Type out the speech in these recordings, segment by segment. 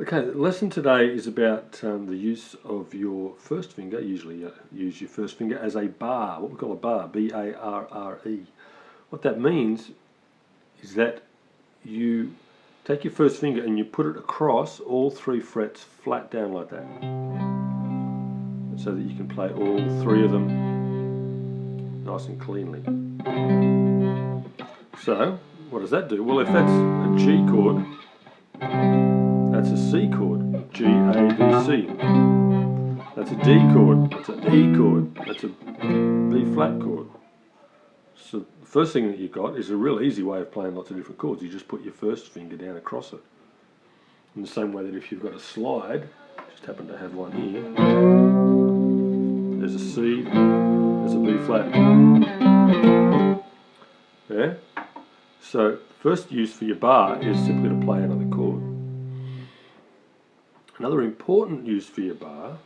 Okay, the lesson today is about the use of your first finger. Usually use your first finger as a bar, what we call a bar, B-A-R-R-E. What that means is that you take your first finger and you put it across all three frets flat down like that, so that you can play all three of them nice and cleanly. So, what does that do? Well, if that's a G chord, that's a C chord, G, A, B, C. That's a D chord, that's an E chord, that's a B flat chord. So the first thing that you've got is a real easy way of playing lots of different chords. You just put your first finger down across it. In the same way that if you've got a slide, just happen to have one here, there's a C, there's a B flat. Yeah? So first use for your bar is simply to play another chord. Another important use for your bar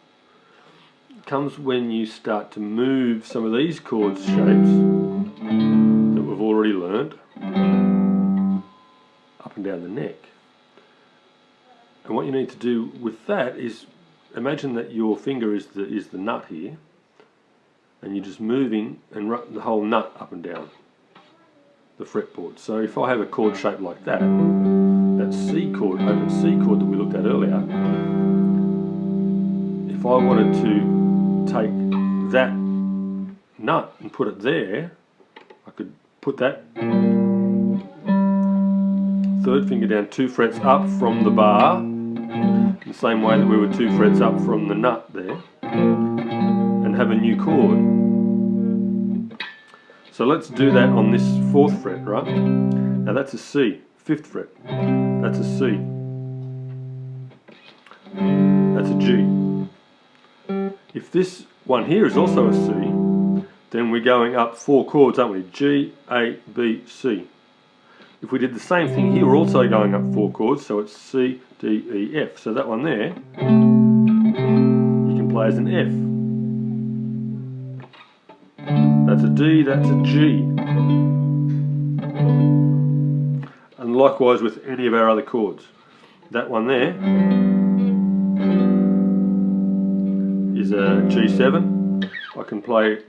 comes when you start to move some of these chord shapes that we've already learned up and down the neck. And what you need to do with that is imagine that your finger is the nut here, and you're just moving and the whole nut up and down the fretboard. So if I have a chord shape like that, that C chord, open C chord that we looked at earlier, if I wanted to take that nut and put it there, I could put that third finger down 2 frets up from the bar, the same way that we were 2 frets up from the nut there, and have a new chord. So let's do that on this 4th fret, right? Now that's a C, 5th fret. That's a C. That's a G. If this one here is also a C, then we're going up 4 chords, aren't we? G, A, B, C. If we did the same thing here, we're also going up 4 chords, so it's C, D, E, F. So that one there, you can play as an F. That's a D, that's a G. And likewise with any of our other chords. That one there is a G7. I can play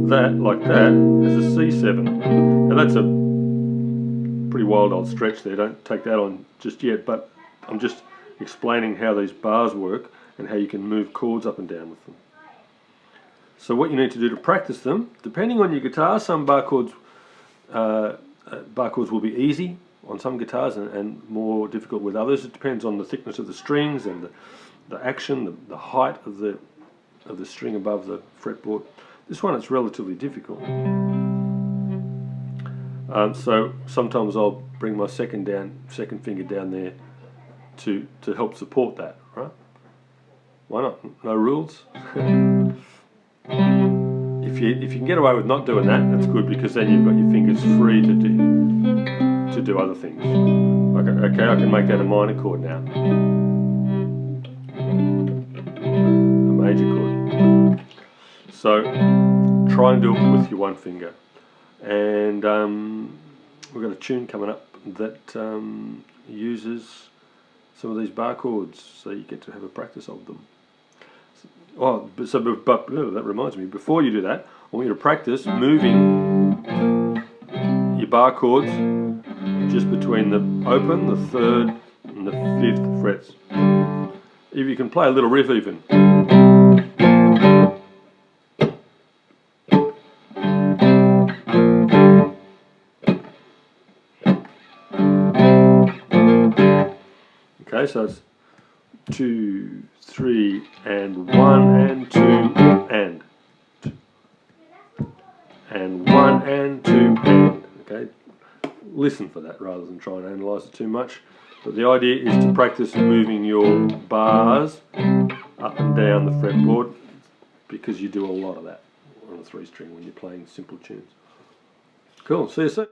that like that as a C7. Now that's a pretty wild old stretch there, don't take that on just yet, but I'm just explaining how these bars work and how you can move chords up and down with them. So what you need to do to practice them, depending on your guitar, some bar chords will be easy on some guitars and more difficult with others. It depends on the thickness of the strings and the action, the height of the string above the fretboard. This one it's relatively difficult. So sometimes I'll bring my second finger down there to help support that, right? Why not? No rules. If you can get away with not doing that, that's good, because then you've got your fingers free to do other things. Okay, I can make that a minor chord now, a major chord. So try and do it with your one finger. And we've got a tune coming up that uses some of these bar chords, so you get to have a practice of them. Oh, but that reminds me, before you do that, I want you to practice moving your bar chords just between the open, the 3rd and the 5th frets. If you can play a little riff even. Okay, so it's 2, 3, and 1, and 2, and 1, and 2, and. Okay, listen for that rather than try and analyse it too much. But the idea is to practice moving your bars up and down the fretboard, because you do a lot of that on a 3-string when you're playing simple tunes. Cool, see you soon.